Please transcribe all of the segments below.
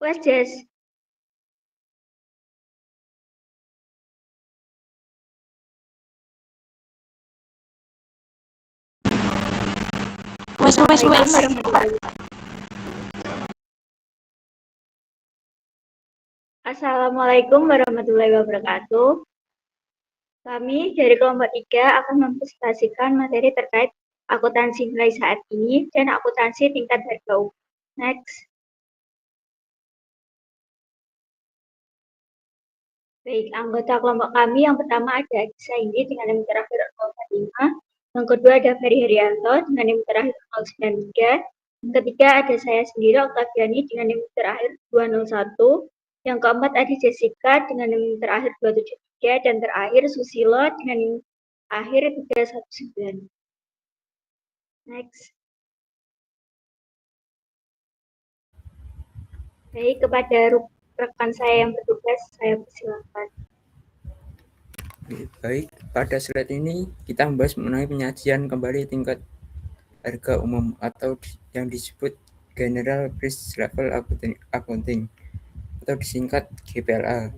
Wes, Jess. Wes. Assalamualaikum warahmatullahi Assalamualaikum warahmatullahi wabarakatuh. Kami dari kelompok 3 akan mempresentasikan materi terkait akuntansi nilai saat ini dan akuntansi tingkat harga umum. Next. Baik, anggota kelompok kami yang pertama ada Agisa Indi dengan NIM terakhir 045. Yang kedua ada Ferry Herianto dengan NIM terakhir 093. Yang ketiga ada saya sendiri, Oktaviani, dengan NIM terakhir 201. Yang keempat ada Jessica dengan NIM terakhir 273. Dan terakhir Susilo dengan NIM akhir 319. Next. Baik, kepada rekan saya yang bertugas, saya persilakan. Baik, pada slide ini kita membahas mengenai penyajian kembali tingkat harga umum atau yang disebut General Price Level Accounting atau disingkat GPLA.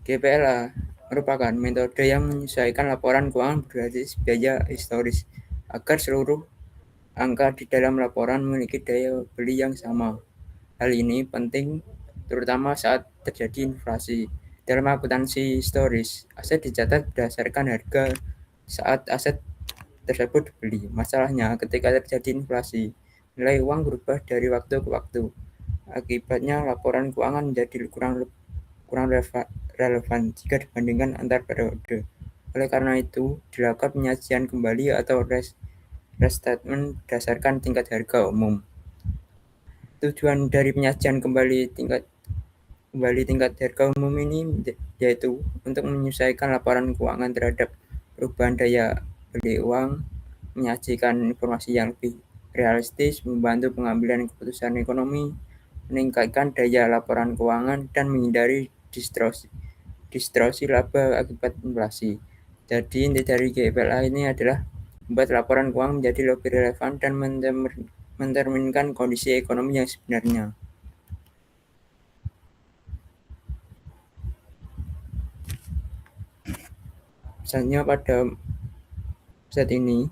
GPLA merupakan metode yang menyesuaikan laporan keuangan berbasis biaya historis agar seluruh angka di dalam laporan memiliki daya beli yang sama. Hal ini penting terutama saat terjadi inflasi. Dalam akuntansi historis, aset dicatat berdasarkan harga saat aset tersebut dibeli. Masalahnya, ketika terjadi inflasi, nilai uang berubah dari waktu ke waktu. Akibatnya, laporan keuangan menjadi kurang relevan jika dibandingkan antar periode. Oleh karena itu, dilakukan penyajian kembali atau restatement berdasarkan tingkat harga umum. Tujuan dari penyajian kembali tingkat harga umum ini yaitu untuk menyesuaikan laporan keuangan terhadap perubahan daya beli uang, menyajikan informasi yang lebih realistis, membantu pengambilan keputusan ekonomi, meningkatkan daya laporan keuangan, dan menghindari distorsi laba akibat inflasi. Jadi inti dari GPLA ini adalah membuat laporan keuangan menjadi lebih relevan dan mencerminkan kondisi ekonomi yang sebenarnya. Misalnya pada saat ini,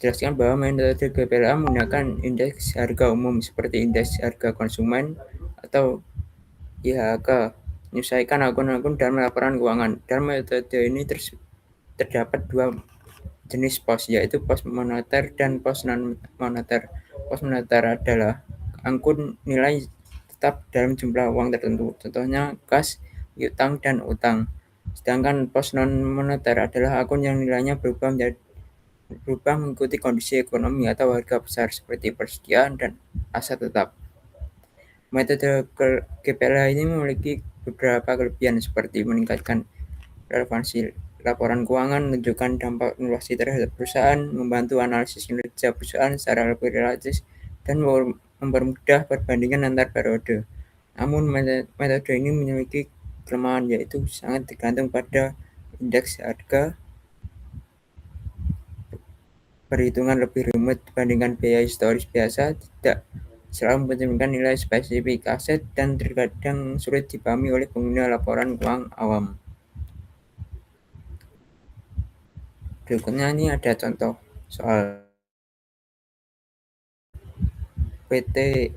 jelaskan bahwa metode GPLA menggunakan indeks harga umum seperti indeks harga konsumen atau IHK, menyesuaikan akun-akun dalam laporan keuangan. Dalam metode ini terdapat dua jenis pos, yaitu pos moneter dan pos non-moneter. Pos moneter adalah akun nilai tetap dalam jumlah uang tertentu, contohnya kas, piutang, dan utang. Sedangkan pos non-moneter adalah akun yang nilainya berubah mengikuti kondisi ekonomi atau harga besar seperti persediaan dan aset tetap. Metode GPLA ini memiliki beberapa kelebihan seperti meningkatkan relevansi laporan keuangan, menunjukkan dampak inflasi terhadap perusahaan, membantu analisis kinerja perusahaan secara lebih realistis, dan mempermudah perbandingan antar periode. Namun metode ini memiliki kelemahan, yaitu sangat tergantung pada indeks harga, perhitungan lebih rumit dibandingkan biaya historis biasa, tidak selalu mencerminkan nilai spesifik aset, dan terkadang sulit dipahami oleh pengguna laporan keuangan awam. Berikutnya ini ada contoh soal PT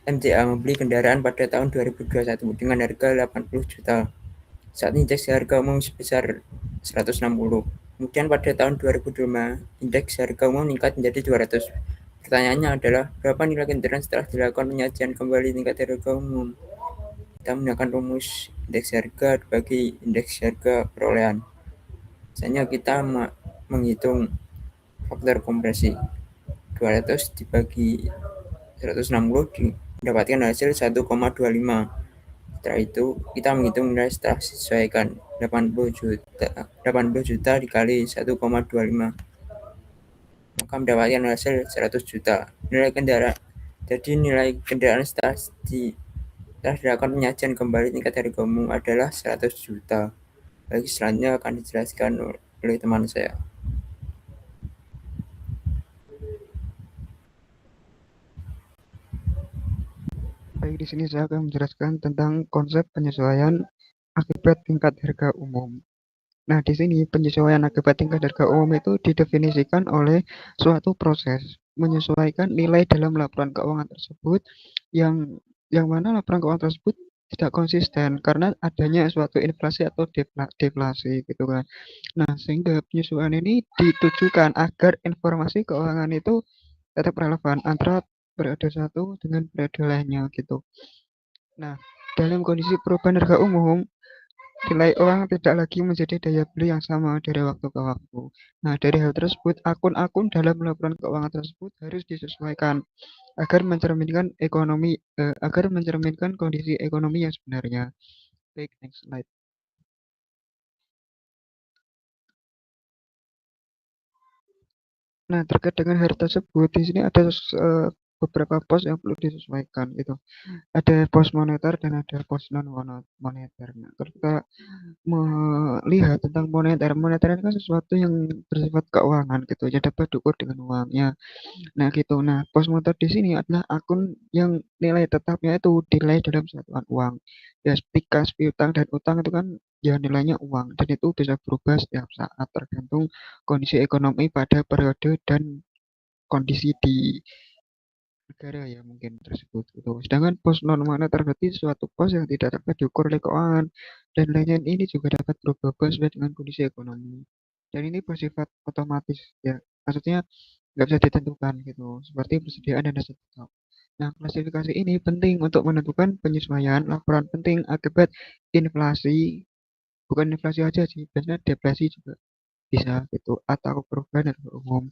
MCA membeli kendaraan pada tahun 2021 dengan harga 80 juta. Saat indeks harga umum sebesar 160. Kemudian pada tahun 2025, indeks harga umum meningkat menjadi 200. Pertanyaannya adalah, berapa nilai kendaraan setelah dilakukan penyajian kembali tingkat harga umum? Kita menggunakan rumus indeks harga dibagi indeks harga perolehan. Misalnya kita menghitung faktor kompresi. 200 dibagi 160 mendapatkan hasil 1,25. Setelah itu kita menghitung nilai setelah disesuaikan 80 juta dikali 1,25, maka mendapatkan hasil 100 juta. Jadi nilai kendaraan setelah dilakukan penyajian kembali tingkat harga umum adalah 100 juta. Bagi selanjutnya akan dijelaskan oleh teman saya. Baik, di sini saya akan menjelaskan tentang konsep penyesuaian akibat tingkat harga umum. Nah, di sini penyesuaian akibat tingkat harga umum itu didefinisikan oleh suatu proses menyesuaikan nilai dalam laporan keuangan tersebut yang mana laporan keuangan tersebut tidak konsisten karena adanya suatu inflasi atau deflasi gitu kan. Nah, sehingga penyesuaian ini ditujukan agar informasi keuangan itu tetap relevan antara periode satu dengan periode lainnya gitu. Nah, dalam kondisi perubahan harga umum, nilai uang tidak lagi menjadi daya beli yang sama dari waktu ke waktu. Nah, dari hal tersebut, akun-akun dalam laporan keuangan tersebut harus disesuaikan agar mencerminkan kondisi ekonomi yang sebenarnya. Baik, next slide. Nah, terkait dengan hal tersebut, di sini ada beberapa pos yang perlu disesuaikan gitu. Ada pos moneter dan ada pos non moneter. Nah, kalau kita melihat tentang moneter, moneter itu kan sesuatu yang bersifat keuangan gitu, ya dapat diukur dengan uangnya. Nah gitu. Nah, pos moneter di sini adalah akun yang nilai tetapnya itu nilai dalam satuan uang. Ya, seperti kas, piutang dan utang itu kan ya nilainya uang dan itu bisa berubah setiap saat tergantung kondisi ekonomi pada periode dan kondisi di negara ya mungkin tersebut gitu. Sedangkan pos non moneter berarti suatu pos yang tidak dapat diukur oleh keuangan dan lain-lain ini juga dapat berubah sesuai dengan kondisi ekonomi. Dan ini bersifat otomatis ya, maksudnya nggak bisa ditentukan gitu, seperti persediaan dan hasil stok. Nah, klasifikasi ini penting untuk menentukan penyesuaian laporan penting akibat inflasi, bukan inflasi aja sih, biasanya deflasi juga bisa gitu, atau perubahan harga umum.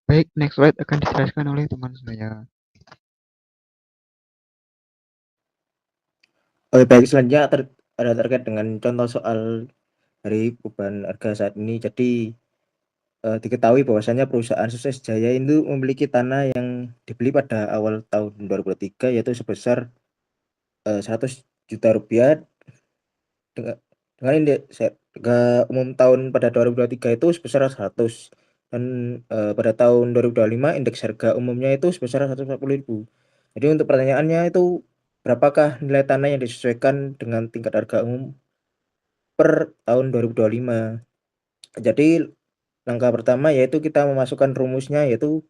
Baik, next slide akan dijelaskan oleh teman saya. Oh, baik, selanjutnya ada terkait dengan contoh soal dari perubahan harga saat ini. Jadi diketahui bahwasannya perusahaan Sukses Jaya itu memiliki tanah yang dibeli pada awal tahun 2023 yaitu sebesar 100 juta rupiah dengan indeks harga umum tahun pada 2023 itu sebesar 100 dan pada tahun 2025 indeks harga umumnya itu sebesar 140.000. Jadi untuk pertanyaannya itu berapakah nilai tanah yang disesuaikan dengan tingkat harga umum per tahun 2025? Jadi langkah pertama yaitu kita memasukkan rumusnya yaitu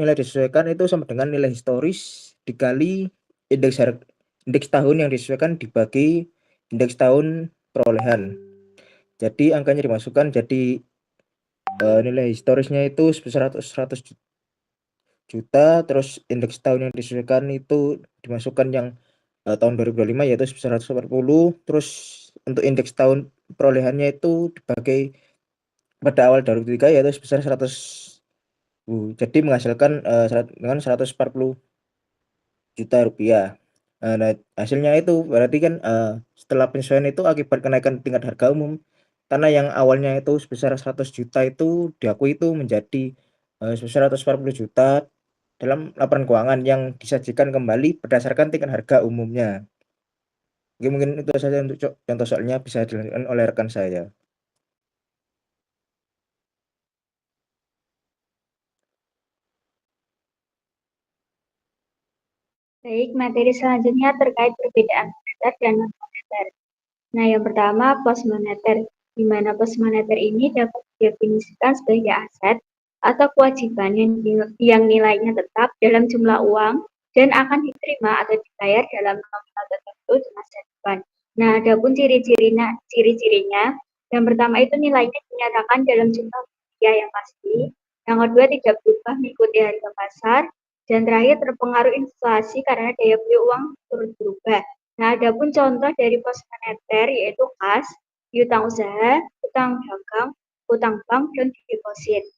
nilai disesuaikan itu sama dengan nilai historis dikali indeks tahun yang disesuaikan dibagi indeks tahun perolehan. Jadi angkanya dimasukkan jadi nilai historisnya itu sebesar 100 juta, terus indeks tahun yang disesuaikan itu dimasukkan yang tahun 2025 yaitu sebesar 140, terus untuk indeks tahun perolehannya itu dibagi pada awal 2023 yaitu sebesar 100. Jadi menghasilkan dengan 140 juta rupiah. Nah, hasilnya itu berarti kan setelah penyesuaian itu akibat kenaikan tingkat harga umum, tanah yang awalnya itu sebesar 100 juta itu diakui itu menjadi sebesar 140 juta dalam laporan keuangan yang disajikan kembali berdasarkan tingkat harga umumnya. Oke, mungkin itu saja untuk contoh soalnya bisa dilanjutkan oleh rekan saya. Baik, materi selanjutnya terkait perbedaan moneter dan non-moneter. Nah, yang pertama pos moneter, di mana pos moneter ini dapat didefinisikan sebagai aset atau kewajiban yang nilainya tetap dalam jumlah uang dan akan diterima atau dibayar dalam nominal tertentu di masa depan. Nah, adapun ciri-cirinya, yang pertama itu nilainya dinyatakan dalam jumlah rupiah yang pasti, yang kedua tidak berubah mengikuti harga pasar, dan terakhir terpengaruh inflasi karena daya beli uang turut berubah. Nah, adapun contoh dari pos moneter yaitu kas, piutang usaha, utang dagang, utang bank, dan deposit.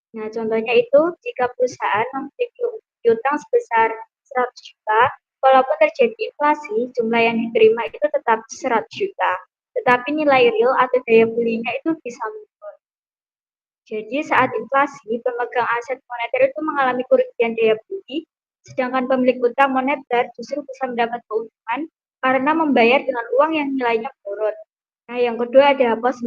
Nah, contohnya itu jika perusahaan memiliki piutang sebesar 100 juta, walaupun terjadi inflasi, jumlah yang diterima itu tetap 100 juta. Tetapi nilai real atau daya belinya itu bisa menurun. Jadi saat inflasi, pemegang aset moneter itu mengalami kerugian daya beli, sedangkan pemilik utang moneter justru bisa mendapat keuntungan karena membayar dengan uang yang nilainya turun. Nah, yang kedua ada pos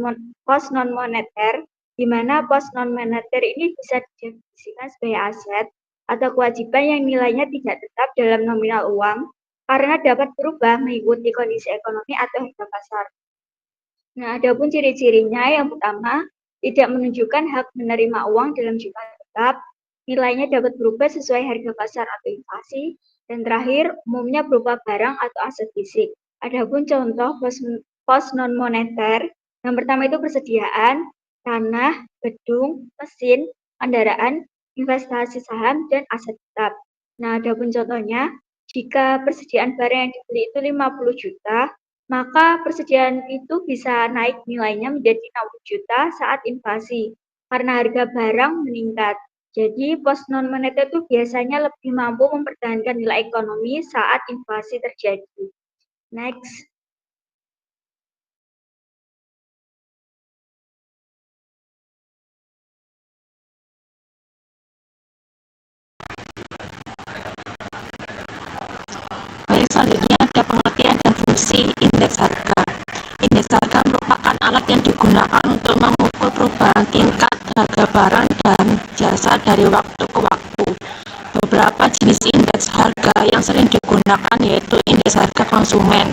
non moneter, di mana pos non moneter ini bisa didefinisikan sebagai aset atau kewajiban yang nilainya tidak tetap dalam nominal uang karena dapat berubah mengikuti kondisi ekonomi atau harga pasar. Nah, adapun ciri-cirinya yang pertama, tidak menunjukkan hak menerima uang dalam jumlah tetap, nilainya dapat berubah sesuai harga pasar atau inflasi, dan terakhir, umumnya berupa barang atau aset fisik. Adapun contoh pos non-moneter, yang pertama itu persediaan, tanah, gedung, mesin, kendaraan, investasi saham, dan aset tetap. Nah, adapun contohnya, jika persediaan barang yang dibeli itu 50 juta, maka persediaan itu bisa naik nilainya menjadi 60 juta saat inflasi, karena harga barang meningkat. Jadi, pos non-moneter itu biasanya lebih mampu mempertahankan nilai ekonomi saat inflasi terjadi. Next. Baik, selanjutnya ada pengertian dan fungsi indeks harga. Indeks harga merupakan alat yang digunakan untuk mengukur perubahan tingkat harga barang dan jasa dari waktu ke waktu. Beberapa jenis indeks harga yang sering digunakan yaitu indeks harga konsumen,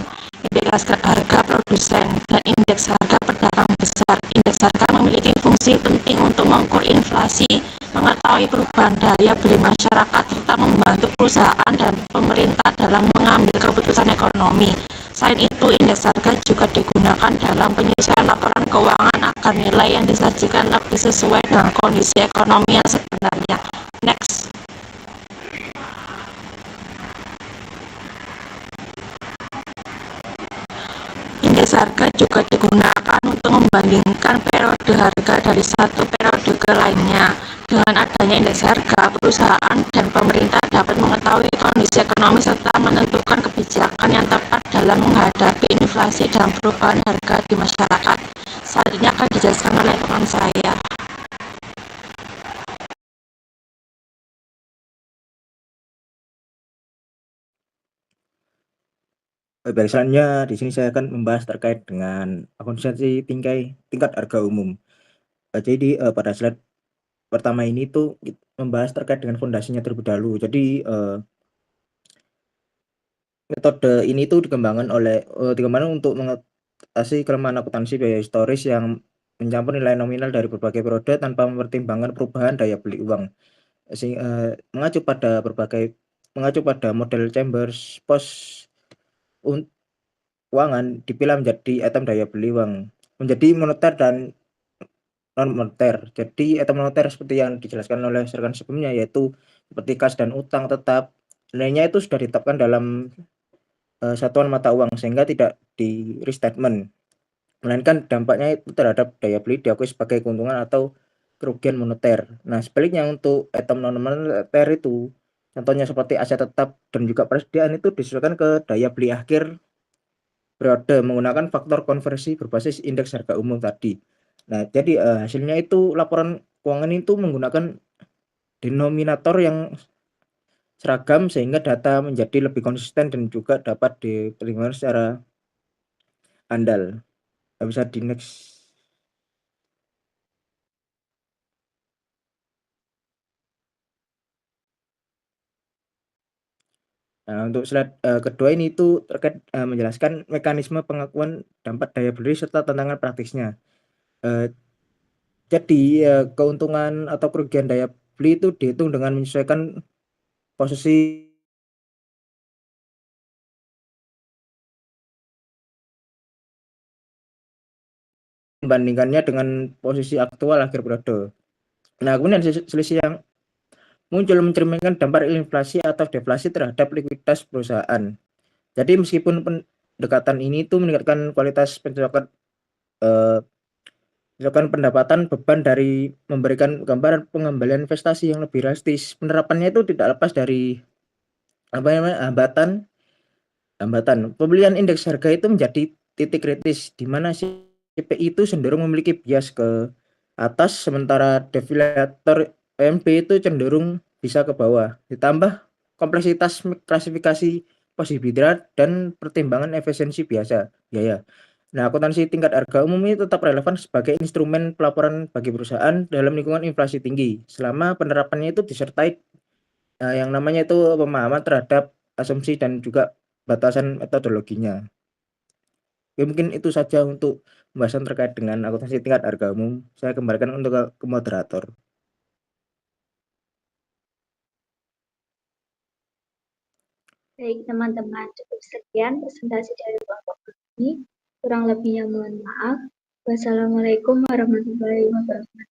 indeks harga produsen, dan indeks harga pedagang besar. Indeks harga memiliki fungsi penting untuk mengukur inflasi, mengetahui perubahan daya beli masyarakat, serta membantu perusahaan dan pemerintah dalam mengambil keputusan ekonomi. Selain itu, indeks harga juga digunakan dalam penyesuaian laporan keuangan agar nilai yang disajikan lebih sesuai dengan kondisi ekonomi yang sebenarnya. Next. Indeks harga juga digunakan untuk membandingkan periode harga dari satu periode ke lainnya. Dengan adanya indeks harga, perusahaan dan pemerintah dapat mengetahui kondisi ekonomi serta menentukan kebijakan yang tepat dalam menghadapi inflasi dan perubahan harga di masyarakat. Selanjutnya akan dijelaskan oleh teman saya. Baik, selanjutnya di sini saya akan membahas terkait dengan akuntansi tingkat harga umum. Jadi pada slide pertama ini tuh membahas terkait dengan fondasinya terlebih dahulu. Jadi metode ini tuh dikembangkan untuk mengatasi kelemahan akuntansi biaya historis yang mencampur nilai nominal dari berbagai periode tanpa mempertimbangkan perubahan daya beli uang. Mengacu pada model Chambers, pos keuangan dipilah menjadi item daya beli uang menjadi moneter dan non moneter. Jadi item moneter seperti yang dijelaskan oleh rekan sebelumnya yaitu seperti kas dan utang tetap, nilainya itu sudah ditetapkan dalam satuan mata uang sehingga tidak di restatement, melainkan dampaknya itu terhadap daya beli diakui sebagai keuntungan atau kerugian moneter. Nah, sebaliknya untuk item non moneter itu contohnya seperti aset tetap dan juga persediaan itu disesuaikan ke daya beli akhir periode menggunakan faktor konversi berbasis indeks harga umum tadi. Nah, jadi hasilnya itu laporan keuangan itu menggunakan denominator yang seragam sehingga data menjadi lebih konsisten dan juga dapat dipertimbangkan secara andal. Bisa di next. Nah, untuk slide kedua ini itu terkait menjelaskan mekanisme pengakuan dampak daya beli serta tantangan praktisnya. Jadi keuntungan atau kerugian daya beli itu dihitung dengan menyesuaikan posisi membandingkannya dengan posisi aktual akhir periode. Nah, kemudian selisih yang muncul mencerminkan dampak inflasi atau deflasi terhadap likuiditas perusahaan. Jadi meskipun pendekatan ini itu meningkatkan kualitas pendapatan, beban dari memberikan gambaran pengembalian investasi yang lebih realistis. Penerapannya itu tidak lepas dari hambatan. Pembelian indeks harga itu menjadi titik kritis di mana CPI itu cenderung memiliki bias ke atas sementara deflator EMB itu cenderung bisa ke bawah. Ditambah kompleksitas klasifikasi posisi dan pertimbangan efisiensi biaya. Nah, akuntansi tingkat harga umum ini tetap relevan sebagai instrumen pelaporan bagi perusahaan dalam lingkungan inflasi tinggi selama penerapannya itu disertai yang namanya itu pemahaman terhadap asumsi dan juga batasan metodologinya. Ya mungkin itu saja untuk pembahasan terkait dengan akuntansi tingkat harga umum. Saya kembalikan untuk ke moderator. Baik teman-teman, cukup sekian presentasi dari kelompok kami. Kurang lebihnya mohon maaf. Wassalamualaikum warahmatullahi wabarakatuh.